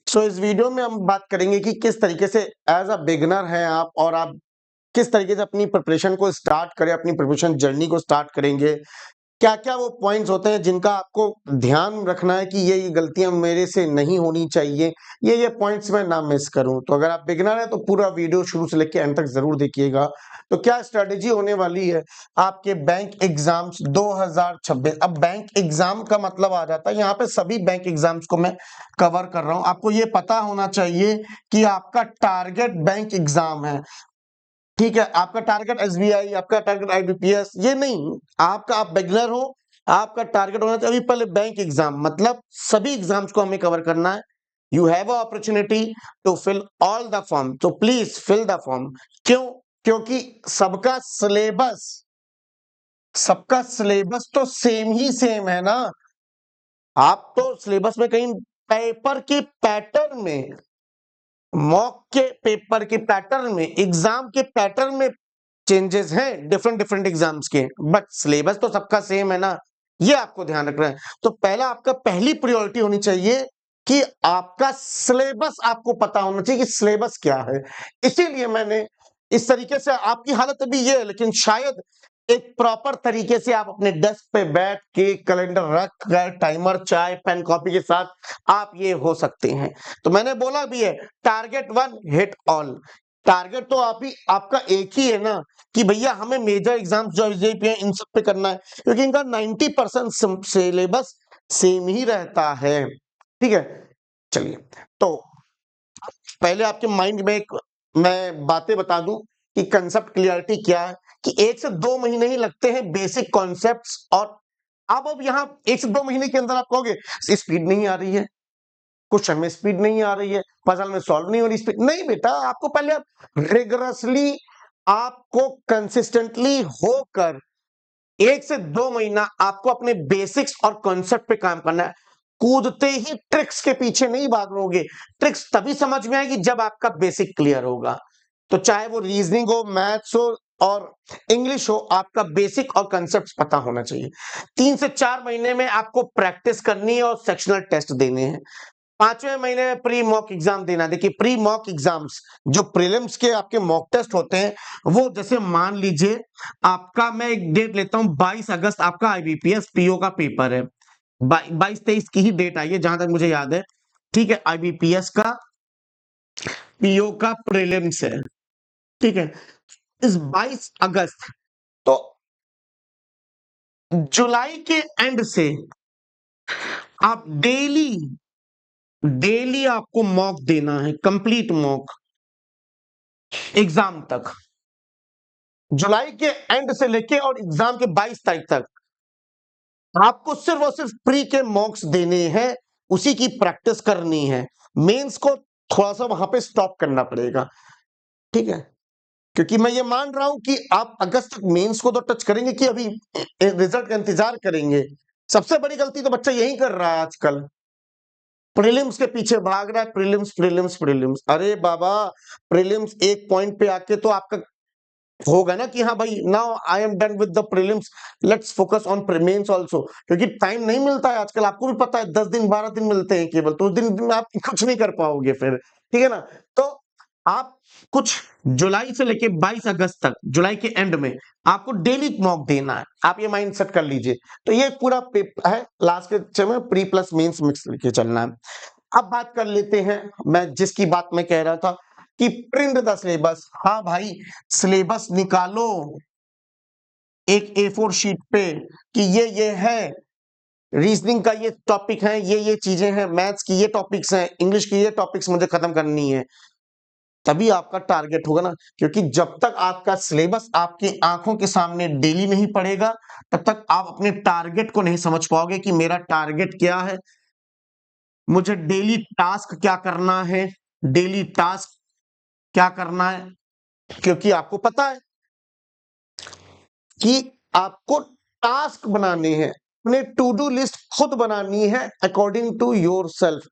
इस वीडियो में हम बात करेंगे कि किस तरीके से एज अ बिगिनर हैं आप और आप किस तरीके से अपनी प्रिपरेशन को स्टार्ट करें, अपनी प्रिपरेशन जर्नी को स्टार्ट करेंगे। क्या-क्या वो पॉइंट्स होते हैं जिनका आपको ध्यान रखना है कि ये गलतियाँ मेरे से नहीं होनी चाहिए, ये पॉइंट्स मैं ना मिस करूँ। तो अगर आप बिगिनर हैं तो पूरा वीडियो शुरू से लेके एंड तक ज़रूर देखिएगा। तो क्या स्ट्रैटेजी होने वाली है आपके बैंक एग्ज़ाम्स 2026। अब बैंक एग्ज़ाम का मतलब आ जाता है, यहाँ पे सभी बैंक एग्ज़ाम्स को मैं कवर कर रहा हूँ। आपको ये पता होना चाहिए कि आपका टारगेट बैंक एग्ज़ाम है। ठीक है, आपका टारगेट एसबीआई, आपका टारगेट आईबीपीएस ये नहीं, आपका आप बिगिनर हो, आपका टारगेट होना चाहिए पहले बैंक एग्जाम, मतलब सभी एग्जाम्स को हमें कवर करना है। You have a opportunity to fill all the form, तो प्लीज फिल द फॉर्म। क्यों? क्योंकि सबका सिलेबस तो सेम ही सेम है ना। आप तो सिलेबस में कहीं पेपर के पैटर्न में, मॉक के पेपर के पैटर्न में, एग्जाम के पैटर्न में चेंजेस हैं डिफरेंट एग्जाम्स के, बट सिलेबस तो सबका सेम है ना। ये आपको ध्यान रखना है। तो पहली प्रायोरिटी होनी चाहिए कि आपका सिलेबस आपको पता होना चाहिए कि सिलेबस क्या है। इसीलिए मैंने इस तरीके से, आपकी हालत अभी ये है लेकिन शायद एक प्रॉपर तरीके से आप अपने डेस्क पे बैठ के कैलेंडर रख कर टाइमर, चाय, पेन, कॉपी के साथ आप ये हो सकते हैं। तो मैंने बोला भी है, टारगेट 1 हिट ऑल। टारगेट तो आपका एक ही है ना कि भैया हमें मेजर एग्जाम्स जो जेईपी हैं इन सब पे करना है, क्योंकि इनका 90% सिलेबस सेम ही रहता है। ठीक है, चलिए। तो पहले आपके माइंड में एक मैं बातें बता दूं कि कंसेप्ट क्लियरिटी क्या है, कि 1 से 2 महीने ही लगते हैं बेसिक कॉन्सेप्ट्स। और अब यहाँ 1 से 2 महीने के अंदर आप कहोगे स्पीड नहीं आ रही है, क्वेश्चन में स्पीड नहीं आ रही है, पजल में सॉल्व नहीं हो रही स्पीड, नहीं बेटा, आपको पहले रिगरसली, आपको कंसिस्टेंटली होकर 1 से 2 महीना आपको अपने बेसिक्स और कॉन्सेप्ट पे काम करना है। कूदते ही ट्रिक्स के पीछे नहीं भागोगे। ट्रिक्स तभी समझ में आएगी जब आपका बेसिक क्लियर होगा। तो चाहे वो रीजनिंग हो, मैथ्स हो और इंग्लिश हो, आपका बेसिक और कंसेप्ट पता होना चाहिए। 3 से 4 महीने में आपको प्रैक्टिस करनी है और सेक्शनल टेस्ट देने हैं। 5वें महीने में प्री मॉक एग्जाम देना। देखिए, प्री मॉक एग्जाम्स जो प्रीलिम्स के आपके मॉक टेस्ट होते हैं, वो जैसे मान लीजिए आपका, मैं एक डेट लेता हूं, 22 अगस्त आपका आईबीपीएस पीओ का पेपर है। 22-23 की ही डेट आई है जहां तक मुझे याद है। ठीक है, आईबीपीएस का पीओ का प्रीलिम्स है। ठीक है, इस 22 अगस्त, तो जुलाई के एंड से आप डेली डेली आपको मॉक देना है, कंप्लीट मॉक एग्जाम तक। जुलाई के एंड से लेके और एग्जाम के 22 तारीख तक आपको सिर्फ और सिर्फ प्री के मॉक्स देने हैं, उसी की प्रैक्टिस करनी है। मेंस को थोड़ा सा वहां पे स्टॉप करना पड़ेगा। ठीक है, क्योंकि मैं ये मान रहा हूं कि आप अगस्त तक मेंस को तो टच करेंगे कि अभी रिजल्ट का इंतजार करेंगे। सबसे बड़ी गलती तो बच्चा यही कर रहा है आजकल, प्रीलिम्स के पीछे भाग रहा है। प्रीलिम्स, अरे बाबा, प्रीलिम्स एक पॉइंट पे आके तो आपका होगा ना कि हाँ भाई, now I am done with the prelims, let's focus on mains also. क्योंकि टाइम नहीं मिलता है आजकल, आपको भी पता है, 10 दिन 12 दिन मिलते हैं केवल, तो उस दिन में आप कुछ नहीं कर पाओगे फिर। ठीक है ना। तो आप कुछ जुलाई से लेके 22 अगस्त तक, जुलाई के एंड में आपको डेली मॉक देना है। आप ये माइंड सेट कर लीजिए। तो ये पूरा पेपर है, लास्ट के में प्री प्लस मेंस मिक्स लेके चलना है। अब बात कर लेते हैं, मैं जिसकी बात मैं कह रहा था कि प्रिंट द सिलेबस। हाँ भाई, सिलेबस निकालो एक A4 शीट पे कि ये है, रीजनिंग का ये टॉपिक है, ये चीजें हैं, मैथ्स की ये टॉपिक्स हैं, इंग्लिश की ये टॉपिक्स मुझे खत्म करनी है। तभी आपका टारगेट होगा ना, क्योंकि जब तक आपका सिलेबस आपकी आंखों के सामने डेली नहीं पड़ेगा, तब तक आप अपने टारगेट को नहीं समझ पाओगे कि मेरा टारगेट क्या है, मुझे डेली टास्क क्या करना है, डेली टास्क क्या करना है। क्योंकि आपको पता है कि आपको टास्क बनाने हैं, अपने टू डू लिस्ट खुद बनानी है अकॉर्डिंग टू योर सेल्फ।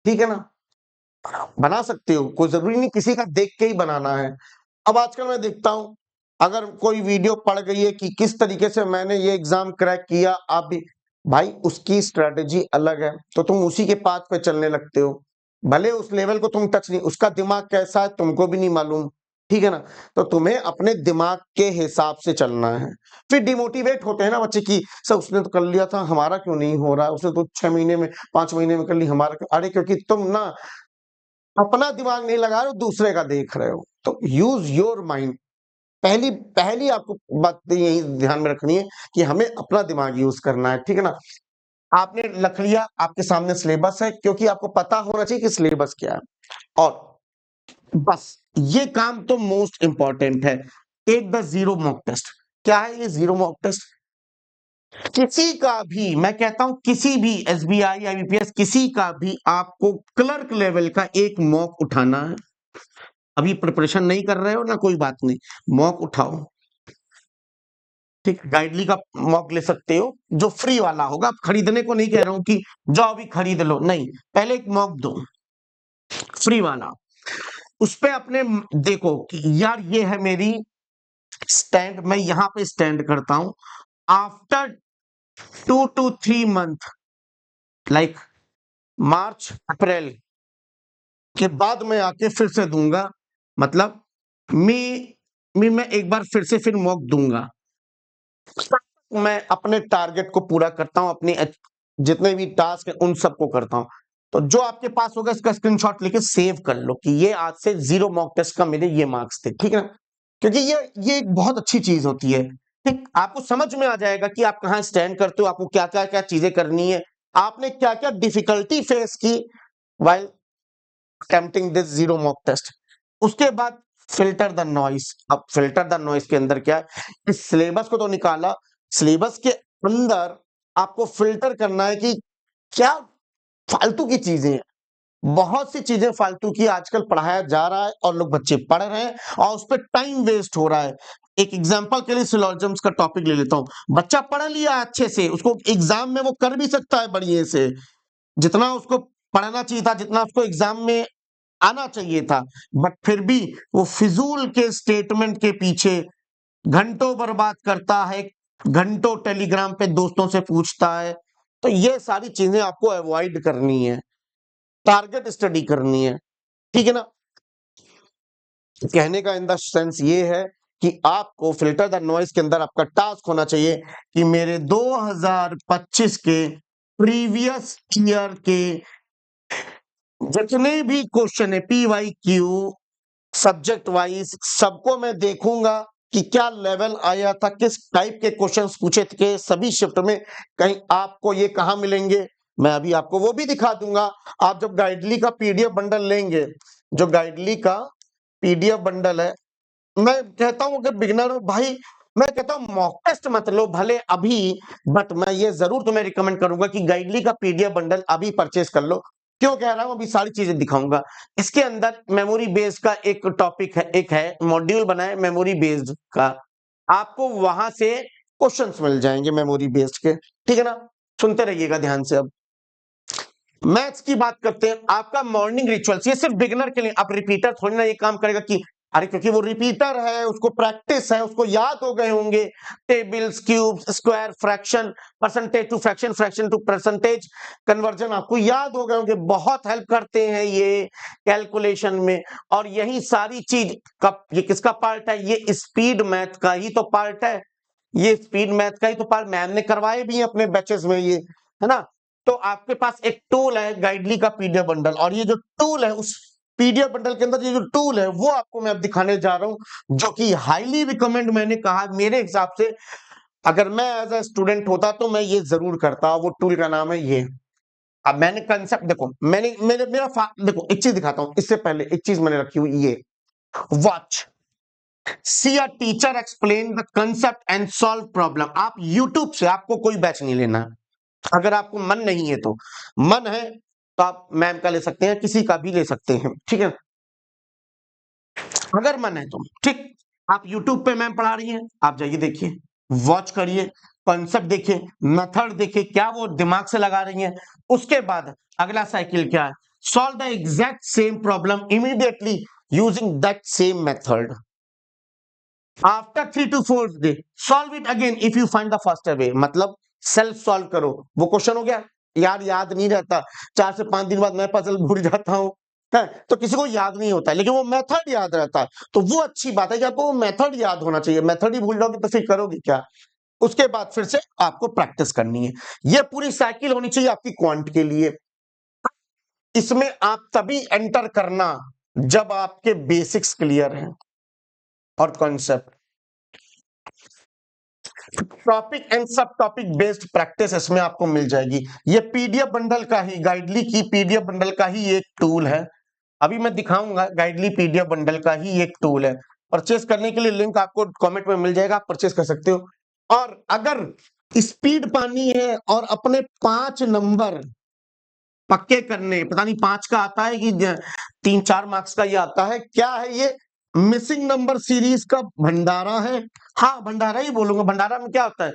ठीक है ना, बना सकते हो, कोई जरूरी नहीं किसी का देख के ही बनाना है। अब आजकल मैं देखता हूं, अगर कोई वीडियो पड़ गई है कि किस तरीके से मैंने ये एग्जाम क्रैक किया, आप भी, भाई उसकी स्ट्रेटेजी अलग है, तो तुम उसी के पाथ पे चलने लगते हो। भले उस लेवल को तुम टच नहीं, उसका दिमाग कैसा है तुमको भी नहीं मालूम, ठीक है ना। तो तुम्हें अपने दिमाग के हिसाब से चलना है। फिर डिमोटिवेट होते हैं ना बच्चे की, सर उसने तो कर लिया था, हमारा क्यों नहीं हो रहा, उसने तो 6 महीने में 5 महीने में कर ली, हमारा क्यों? अरे क्योंकि तुम ना अपना दिमाग नहीं लगा रहे हो, दूसरे का देख रहे हो। तो यूज योर माइंड। पहली पहली आपको बात तो यही ध्यान में रखनी है कि हमें अपना दिमाग यूज करना है, ठीक है ना। आपने रख लिया, आपके सामने सिलेबस है, क्योंकि आपको पता होना चाहिए कि सिलेबस क्या है। और बस ये काम तो मोस्ट इंपॉर्टेंट है। Take the zero mock test. क्या है ये जीरो मॉक टेस्ट? किसी का भी, मैं कहता हूं किसी भी एसबीआई आईबीपीएस किसी का भी आपको क्लर्क लेवल का एक मॉक उठाना है। अभी प्रिपरेशन नहीं कर रहे हो ना, कोई बात नहीं, मॉक उठाओ। ठीक, गाइडली का मॉक ले सकते हो जो फ्री वाला होगा। आप खरीदने को नहीं कह रहा हूं कि जाओ अभी खरीद लो, नहीं, पहले एक मॉक दो फ्री वाला। उस पे अपने देखो कि यार ये है मेरी स्टैंड, मैं यहां पे स्टैंड करता हूं। After 2 to 3 month, like March April के बाद मैं आके फिर से दूंगा, मतलब मैं एक बार फिर से फिर मॉक दूंगा। मैं अपने टारगेट को पूरा करता हूं, अपने जितने भी टास्क है उन सबको करता हूं। तो जो आपके पास होगा इसका स्क्रीनशॉट लेके सेव कर लो कि ये आज से जीरो मॉक टेस्ट का मेरे ये मार्क्स थे, ठीक है ना। क्योंकि ये एक बहुत अच्छी चीज होती है। ठीक, आपको समझ में आ जाएगा कि आप कहां स्टैंड करते हो, आपको क्या क्या क्या चीजें करनी है, आपने क्या क्या डिफिकल्टी फेस की while attempting this zero mock test. उसके बाद फिल्टर द नॉइस। अब फिल्टर द नॉइस के अंदर क्या है, इस सिलेबस को तो निकाला, सिलेबस के अंदर आपको फिल्टर करना है कि क्या फालतू की चीजें हैं। बहुत सी चीजें फालतू की आजकल पढ़ाया जा रहा है और लोग बच्चे पढ़ रहे हैं और उस पर टाइम वेस्ट हो रहा है। एक एग्जांपल के लिए सिलोजिज्म्स का टॉपिक ले लेता हूं। बच्चा पढ़ लिया अच्छे से, उसको एग्जाम में वो कर भी सकता है बढ़िया से, जितना उसको पढ़ना चाहिए था, जितना उसको एग्जाम में आना चाहिए था, बट फिर भी वो फिजूल के स्टेटमेंट के पीछे घंटों बर्बाद करता है, घंटों टेलीग्राम पे दोस्तों से पूछता है। तो ये सारी चीजें आपको अवॉइड करनी है, टारगेट स्टडी करनी है, ठीक है ना। कहने का इन द सेंस ये है कि आपको फिल्टर द नॉइस के अंदर आपका टास्क होना चाहिए कि मेरे 2025 के प्रीवियस ईयर के जितने भी क्वेश्चन है PYQ सब्जेक्ट वाइज, सबको मैं देखूंगा कि क्या लेवल आया था, किस टाइप के क्वेश्चंस पूछे थे सभी शिफ्ट में, कहीं आपको ये कहां मिलेंगे, मैं अभी आपको वो भी दिखा दूंगा। आप जब गाइडली का पीडीएफ बंडल लेंगे, जो गाइडली का पीडीएफ बंडल है, मैं कहता हूं कि बिगिनर भाई, मैं कहता हूं मॉक टेस्ट मत लो भले अभी, बट मैं ये जरूर तुम्हें रिकमेंड करूंगा कि गाइडली का पीडीएफ बंडल अभी परचेस कर लो। क्यों कह रहा हूं, अभी सारी चीजें दिखाऊंगा। इसके अंदर मेमोरी बेस्ड का एक टॉपिक है, एक है मॉड्यूल बना है मेमोरी बेस्ड का, आपको वहां से क्वेश्चंस मिल जाएंगे मेमोरी बेस्ड के, ठीक है ना। सुनते रहिएगा ध्यान से। अब मैथ्स की बात करते हैं, आपका मॉर्निंग रिचुअल्स, ये सिर्फ बिगिनर के लिए। आप रिपीटर थोड़ी ना ये काम करेगा कि अरे क्योंकि वो रिपीटर है, उसको प्रैक्टिस है, उसको याद हो गए होंगे tables, cubes, square, fraction, percentage to fraction, fraction to percentage conversion आपको याद हो गए होंगे। बहुत हेल्प करते हैं ये कैलकुलेशन में। और यही सारी चीज का ये किसका पार्ट है, ये स्पीड मैथ का ही तो पार्ट है। ये स्पीड मैथ का ही तो पार्ट मैम ने करवाए भी हैं अपने बैचेस में, ये है ना। तो आपके पास एक टूल है गाइडली का पीडीएफ बंडल, और ये जो टूल है उस पीडीएफ बंडल के अंदर ये जो टूल है वो आपको मैं अब दिखाने जा रहा हूं, जो कि हाईली रिकमेंड, मैंने कहा मेरे हिसाब से अगर मैं एज अ स्टूडेंट होता तो मैं ये जरूर करता। वो टूल का नाम है ये। अब मैंने कंसेप्ट देखो, मैंने मेरे मेरा देखो एक चीज दिखाता हूं, इससे पहले एक चीज मैंने रखी हुई, ये watch, see a teacher explain the concept and solve problem. आप यूट्यूब से, आपको कोई बैच नहीं लेना है, अगर आपको मन नहीं है तो, मन है तो आप मैम का ले सकते हैं, किसी का भी ले सकते हैं, ठीक है। अगर मन है तो ठीक, आप YouTube पे मैम पढ़ा रही हैं, आप जाइए देखिए, वॉच करिए, कॉन्सेप्ट देखिए, मेथड देखिए, क्या वो दिमाग से लगा रही हैं। उसके बाद अगला साइकिल क्या है, solve the exact same problem immediately using that same method. After 3 to 4 days solve it again if you find the faster way, मतलब सेल्फ सॉल्व करो। वो क्वेश्चन हो गया, यार याद नहीं रहता, 4 से 5 दिन बाद मैं पजल भूल जाता हूँ, है, तो किसी को याद नहीं होता है, लेकिन वो मेथड याद रहता है। तो वो अच्छी बात है कि आपको वो मेथड याद होना चाहिए, मेथड ही भूल जाओगे तो फिर करोगे क्या? उसके बाद फिर से आपको प्रैक्टिस करनी है। ये पूरी साइकिल होनी चाहिए आपकी क्वांट के लिए। इसमें आप तभी एंटर करना जब आपके बेसिक्स क्लियर हैं और कॉन्सेप्ट। टॉपिक एंड सब टॉपिक बेस्ड प्रैक्टिस इसमें आपको मिल जाएगी। ये पीडीएफ बंडल का ही, गाइडली की पीडीएफ बंडल का ही एक टूल है। अभी मैं दिखाऊंगा, गाइडली पीडीएफ बंडल का ही एक टूल है। परचेस करने के लिए लिंक आपको कमेंट में मिल जाएगा, आप परचेस कर सकते हो। और अगर स्पीड पानी है और अपने 5 नंबर पक्के करने, पता नहीं 5 का आता है कि 3-4 मार्क्स का ये आता है, क्या है ये? मिसिंग नंबर सीरीज का भंडारा है। हाँ, भंडारा ही बोलूंगा। भंडारा में क्या होता है?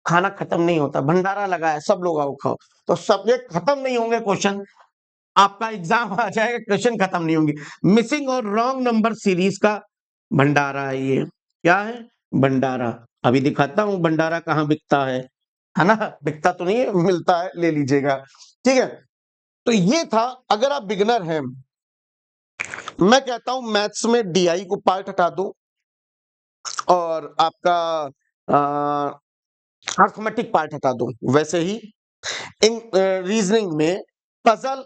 खाना खत्म नहीं होता, भंडारा लगा है, सब लोग आओ खाओ। तो सब ये खत्म नहीं होंगे क्वेश्चन, आपका एग्जाम आ जाएगा, क्वेश्चन खत्म नहीं होंगे। मिसिंग और रॉन्ग नंबर सीरीज का भंडारा है ये। क्या है? भंडारा। अभी दिखाता हूँ भंडारा कहाँ बिकता है ना? बिकता तो नहीं है, मिलता है, ले लीजिएगा। ठीक है, तो ये था। अगर आप बिगिनर हैं, मैं कहता हूं मैथ्स में डीआई को पार्ट हटा दो और आपका अर्थमेटिक पार्ट हटा दो। वैसे ही इन रीजनिंग में पजल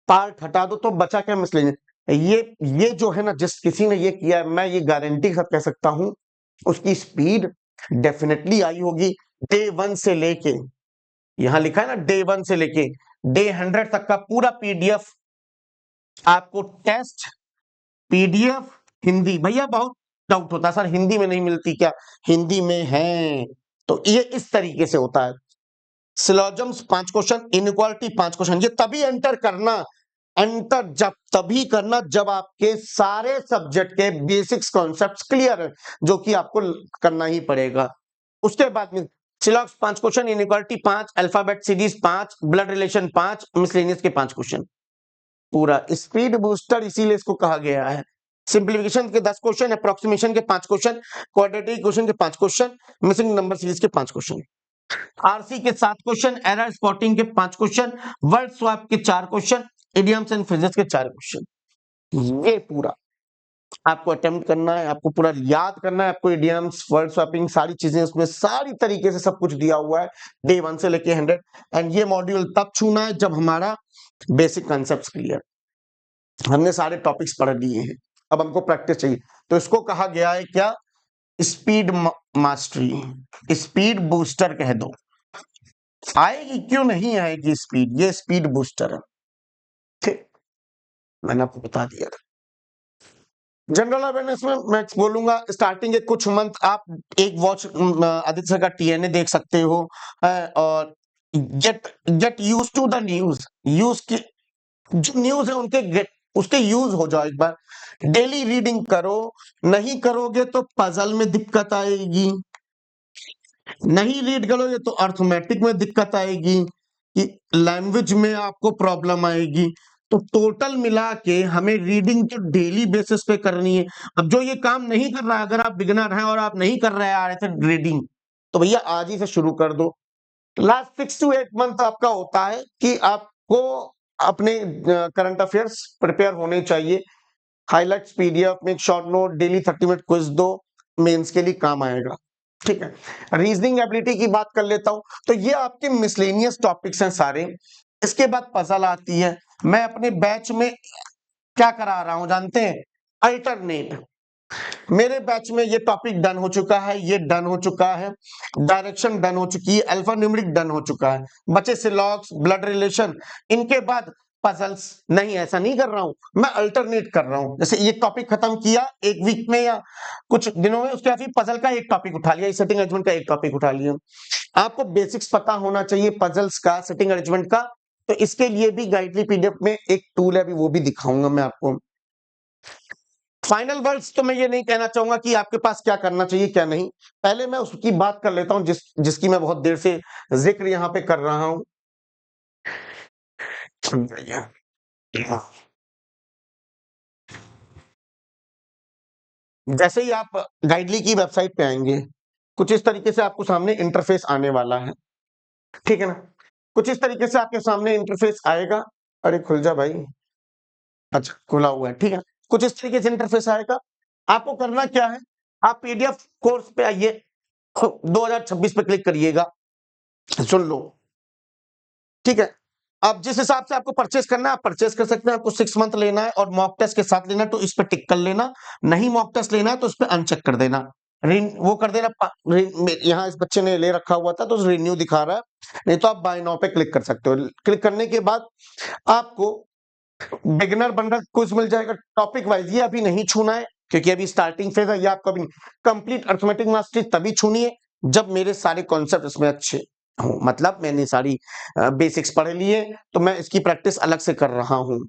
पार्ट हटा दो, तो बचा क्या? मिसलेनियस। ये जो है ना, जिस किसी ने ये किया है, मैं ये गारंटी के साथ कह सकता हूं उसकी स्पीड डेफिनेटली आई होगी। डे 1 से लेके, यहां लिखा है ना, डे 1 से लेके डे 100 तक का पूरा पीडीएफ आपको टेस्ट, पीडीएफ हिंदी। भैया बहुत डाउट होता है, सर हिंदी में नहीं मिलती क्या? हिंदी में है। तो ये इस तरीके से होता है। सिलोजम्स 5 क्वेश्चन, इनइक्वालिटी 5 क्वेश्चन। ये तभी एंटर करना, एंटर जब तभी करना जब आपके सारे सब्जेक्ट के बेसिक्स कॉन्सेप्ट्स क्लियर है, जो कि आपको करना ही पड़ेगा। उसके बाद में सिलॉक्स 5 question, inequality 5, alphabet series 5, blood relation 5, miscellaneous के 5 क्वेश्चन। पूरा स्पीड बूस्टर इसीलिए इसको कहा गया है। सिंप्लीफिकेशन के 10 क्वेश्चन, अप्रोक्सीमेशन के 5 क्वेश्चन, क्वाड्रेटिक इक्वेशन के 5 क्वेश्चन, मिसिंग नंबर सीरीज के 5 क्वेश्चन, आरसी के 7 क्वेश्चन, एरर स्पॉटिंग के 5 क्वेश्चन, वर्ड स्वैप के 4 क्वेश्चन, इडियम्स एंड फ्रेजेस के 4 क्वेश्चन। ये पूरा आपको अटेम्प्ट करना है, आपको पूरा याद करना है। आपको इडियम्स, वर्ड स्वैपिंग, सारी चीजें उसमें सारी तरीके से सब कुछ दिया हुआ है, डे 1 से लेके 100। एंड ये मॉड्यूल तब छूना है जब हमारा बेसिक कॉन्सेप्ट्स क्लियर, हमने सारे टॉपिक्स पढ़ लिए हैं, अब हमको प्रैक्टिस चाहिए। तो इसको कहा गया है क्या? स्पीड मास्टरी, स्पीड बूस्टर कह दो। आएगी क्यों नहीं आएगी स्पीड? ये स्पीड बूस्टर है। ठीक, मैंने आपको बता दिया था। जनरल अवेयरनेस में मैं बोलूंगा, स्टार्टिंग के कुछ मंथ आप एक वॉच आदित्य का टीएनए देख सकते हो, और get get use to the news. Use की जो न्यूज है उनके उसके यूज हो जाओ एक बार। डेली रीडिंग करो, नहीं करोगे तो पजल में दिक्कत आएगी, नहीं रीड करोगे तो अर्थमेटिक में दिक्कत आएगी, कि लैंग्वेज में आपको प्रॉब्लम आएगी। तो टोटल मिला के हमें रीडिंग तो डेली बेसिस पे करनी है। अब जो ये काम नहीं कर रहा है, अगर आप बिगिनर हैं और आप नहीं कर रहे हैं आ रहे थे रीडिंग, तो भैया आज ही से शुरू कर दो। लास्ट 6 to 8 मंथ आपका होता है कि आपको अपने करंट अफेयर्स प्रिपेयर होने चाहिए। हाइलाइट्स पीडीएफ में एक short note, daily 30 minute quiz दो, मेंस के लिए काम आएगा। ठीक है, रीजनिंग एबिलिटी की बात कर लेता हूं, तो ये आपके मिसलेनियस टॉपिक्स हैं सारे। इसके बाद पजल आती है। मैं अपने बैच में क्या करा रहा हूं जानते हैं? अल्टरनेट। मेरे बैच में ये टॉपिक डन हो चुका है, ये डन हो चुका है, डायरेक्शन डन हो चुकी है, अल्फा न्यूमेरिक डन हो चुका है, बचे सिलॉक्स, ब्लड रिलेशन। इनके बाद पजल्स। नहीं, ऐसा नहीं कर रहा हूं, मैं अल्टरनेट कर रहा हूं। जैसे ये टॉपिक खत्म किया एक वीक में या कुछ दिनों में, उसके बाद फिर पजल का एक टॉपिक उठा लिया, सेटिंग अरेंजमेंट का एक टॉपिक उठा लिया। आपको बेसिक्स पता होना चाहिए पजल्स का, सेटिंग अरेंजमेंट का। तो इसके लिए भी गाइडली पीडीएफ में एक टूल है, अभी वो भी दिखाऊंगा मैं आपको। फाइनल वर्ड्स तो मैं ये नहीं कहना चाहूंगा कि आपके पास क्या करना चाहिए क्या नहीं। पहले मैं उसकी बात कर लेता हूं जिसकी मैं बहुत देर से जिक्र यहां पे कर रहा हूं। जैसे ही आप गाइडली की वेबसाइट पे आएंगे, कुछ इस तरीके से आपको सामने इंटरफेस आने वाला है। ठीक है ना? कुछ इस तरीके से आपके सामने इंटरफेस आएगा। अरे खुल जा भाई, अच्छा खुला हुआ है, ठीक है। कुछ इस तरीके से इंटरफेस आएगा। आपको करना क्या है, आप पीडीएफ कोर्स पे आइए, 2026 पे क्लिक करिएगा, सुन लो, ठीक है। अब जिस हिसाब से आपको परचेस करना है आप परचेस कर सकते हैं। आपको 6 मंथ लेना है और मॉक टेस्ट के साथ लेना है तो इस पे टिक कर लेना, नहीं मॉक टेस्ट लेना है तो इस पे अनचेक कर देना, वो कर देना। यहाँ इस बच्चे ने ले रखा हुआ था तो रिन्यू दिखा रहा है, नहीं तो आप बाय नाउ पे क्लिक कर सकते हो। क्लिक करने के बाद आपको बिगिनर बंडल क्विज मिल जाएगा टॉपिक वाइज। ये अभी नहीं छूना है क्योंकि अभी स्टार्टिंग फेज है। ये आपको अभी कंप्लीट अरिथमेटिक मास्टरी तभी छूनी है जब मेरे सारे कॉन्सेप्ट इसमें अच्छे हो, मतलब मैंने सारी बेसिक्स पढ़ लिए तो मैं इसकी प्रैक्टिस अलग से कर रहा हूं।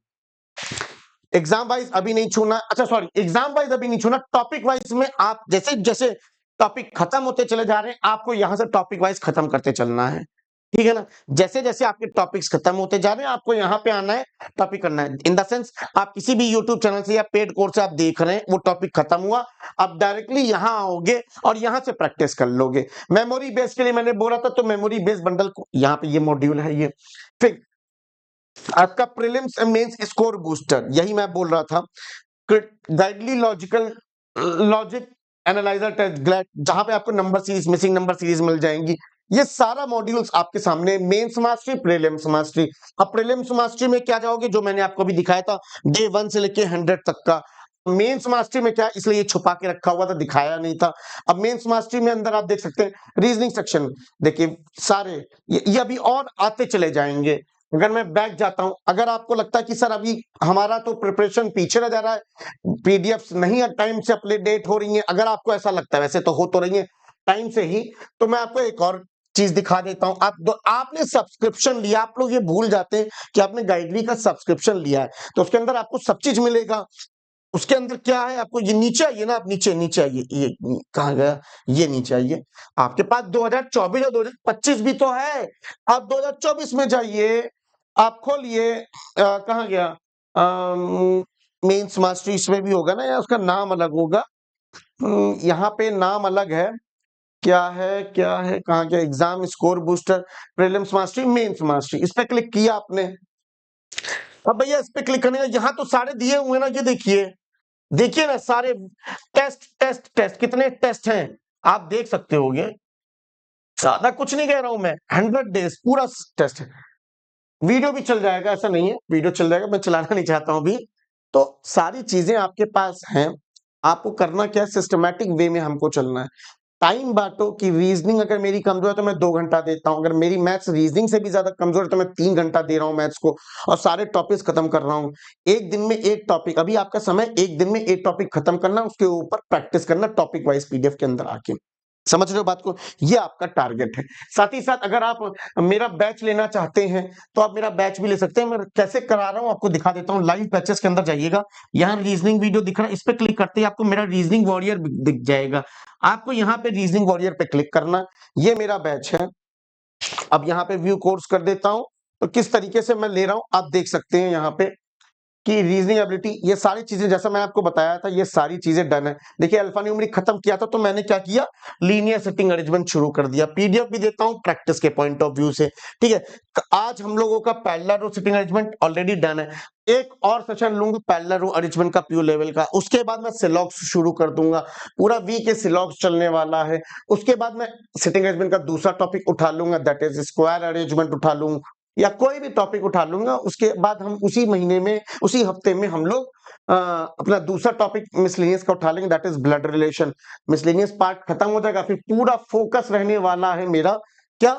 एग्जाम वाइज अभी नहीं छूना, अच्छा सॉरी, एग्जाम वाइज अभी नहीं छूना, टॉपिक वाइज में आप जैसे जैसे टॉपिक खत्म होते चले जा रहे हैं आपको यहां से टॉपिक वाइज खत्म करते चलना है, ठीक है ना। जैसे जैसे आपके टॉपिक्स खत्म होते जा रहे हैं आपको यहाँ पे आना है, टॉपिक करना है। इन द सेंस आप किसी भी यूट्यूब चैनल से या पेड कोर्स से आप देख रहे हैं, वो टॉपिक खत्म हुआ, आप डायरेक्टली यहाँ आओगे और यहाँ से प्रैक्टिस कर लोगे। मेमोरी बेस के लिए मैंने बोला था तो मेमोरी बेस बंडल को यहाँ पे ये मॉड्यूल है। ये फिर आपका prelims and mains score booster, यही मैं बोल रहा था। Guidely logical logic analyser test glad, जहां पे आपको number series, missing number series मिल जाएंगी। ये सारा मॉड्यूल्स आपके सामने, मेंस मास्टरी, प्रीलिम्स मास्टरी। अब प्रीलिम्स मास्टरी में क्या जाओगे, जो मैंने आपको अभी दिखाया था डे 1 से लेके 100 तक का। मेंस मास्टरी में क्या, इसलिए ये छुपा के रखा हुआ था, दिखाया नहीं था। अब मेंस मास्टरी में अंदर आप देख सकते हैं रीजनिंग सेक्शन, देखिए सारे ये अभी और आते चले जाएंगे। अगर मैं बैक जाता हूं, अगर आपको लगता है कि सर अभी हमारा तो प्रिपरेशन पीछे रह जा रहा है, पीडीएफ नहीं टाइम से अपडेट हो रही है, अगर आपको ऐसा लगता है, वैसे तो हो तो रही है टाइम से ही, तो मैं आपको एक और चीज दिखा देता हूं। आपने सब्सक्रिप्शन लिया, आप लोग ये भूल जाते हैं कि आपने गाइडली का सब्सक्रिप्शन लिया है तो उसके अंदर आपको सब चीज मिलेगा। उसके अंदर क्या है, आपको ये नीचे आइए ना, आप नीचे नीचे आइए, ये कहाँ गया, ये नीचे आइए। आपके पास 2024 और 2025 भी तो है, आप 2024 में जाइए, आप खोलिए, कहाँ गया, मेंस मास्टरी, इसमें भी होगा ना, या उसका नाम अलग होगा, यहाँ पे नाम अलग है, क्या है क्या है, कहाँ गया, exam score booster, prelims mastery, mains mastery, इस पे क्लिक किया आपने। अब भैया इस पे क्लिक करने का, यहाँ तो सारे दिए हुए ना, ये देखिए, देखिए ना सारे टेस्ट टेस्ट टेस्ट, कितने टेस्ट हैं आप देख सकते होगे। ज्यादा कुछ नहीं कह रहा हूं मैं, 100 डेज पूरा टेस्ट है। वीडियो भी चल जाएगा, ऐसा नहीं है, वीडियो चल जाएगा, मैं चलाना नहीं चाहता हूं अभी। तो सारी चीजें आपके पास हैं, आपको करना क्या है, सिस्टमैटिक वे में हमको चलना है। टाइम बांटो कि रीजनिंग अगर मेरी कमजोर है तो मैं 2 घंटा देता हूं, अगर मेरी मैथ्स रीजनिंग से भी ज्यादा कमजोर है तो मैं 3 घंटा दे रहा हूं मैथ्स को, और सारे टॉपिक्स खत्म कर रहा हूं। एक दिन में एक टॉपिक, अभी आपका समय एक दिन में एक टॉपिक खत्म करना, उसके ऊपर प्रैक्टिस करना टॉपिक वाइज पीडीएफ के अंदर आके। समझ रहे हो बात को, ये आपका टारगेट है। साथ ही साथ अगर आप मेरा बैच लेना चाहते हैं तो आप मेरा बैच भी ले सकते हैं। मैं कैसे करा रहा हूं आपको दिखा देता हूं। लाइव बैचेस के अंदर जाइएगा, यहाँ रीजनिंग वीडियो दिख रहा है, इस पे क्लिक करते ही आपको मेरा रीजनिंग वॉरियर दिख जाएगा। आपको यहाँ पे रीजनिंग वॉरियर पे क्लिक करना, ये मेरा बैच है। अब यहाँ पे व्यू कोर्स कर देता हूं, तो किस तरीके से मैं ले रहा हूं आप देख सकते हैं यहाँ पे कि रीजनिंग एबिलिटी, ये सारी चीजें जैसा मैंने आपको बताया था, ये सारी चीजें डन है। देखिए अल्फा न्यूमेरिक खत्म किया था तो मैंने क्या किया, लीनियर सिटिंग अरेंजमेंट शुरू कर दिया। पीडीएफ भी देता हूं प्रैक्टिस के पॉइंट ऑफ व्यू से, ठीक है। आज हम लोगों का पैरेलल रो सिटिंग अरेंजमेंट ऑलरेडी डन है। एक और सेशन लूंगा पैरेलल रो अरेंजमेंट का प्योर लेवल का, उसके बाद मैं सिलॉक्स शुरू कर दूंगा, पूरा वीक के सिलॉक्स चलने वाला है। उसके बाद मैं सिटिंग अरेंजमेंट का दूसरा टॉपिक उठा लूंगा, दैट इज स्क्वायर अरेंजमेंट उठा लूंगा, या कोई भी टॉपिक उठा लूंगा। उसके बाद हम उसी महीने में, उसी हफ्ते में हम लोग अपना दूसरा टॉपिक मिसलेनियस का उठा लेंगे, that is blood relation. Miscellaneous part खत्म हो जाएगा, फिर पूरा फोकस रहने वाला है मेरा क्या,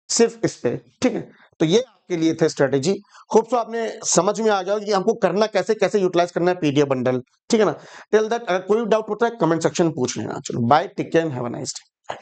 सिर्फ इस पे, ठीक है। तो ये आपके लिए थे स्ट्रेटेजी। होप सो आपने समझ में आ गया कि हमको करना कैसे कैसे यूटिलाइज करना है पीडीएफ बंडल, ठीक है ना। टिल दैट अगर कोई डाउट होता है कमेंट सेक्शन में पूछ लेना। चलो bye, take care, have a nice day.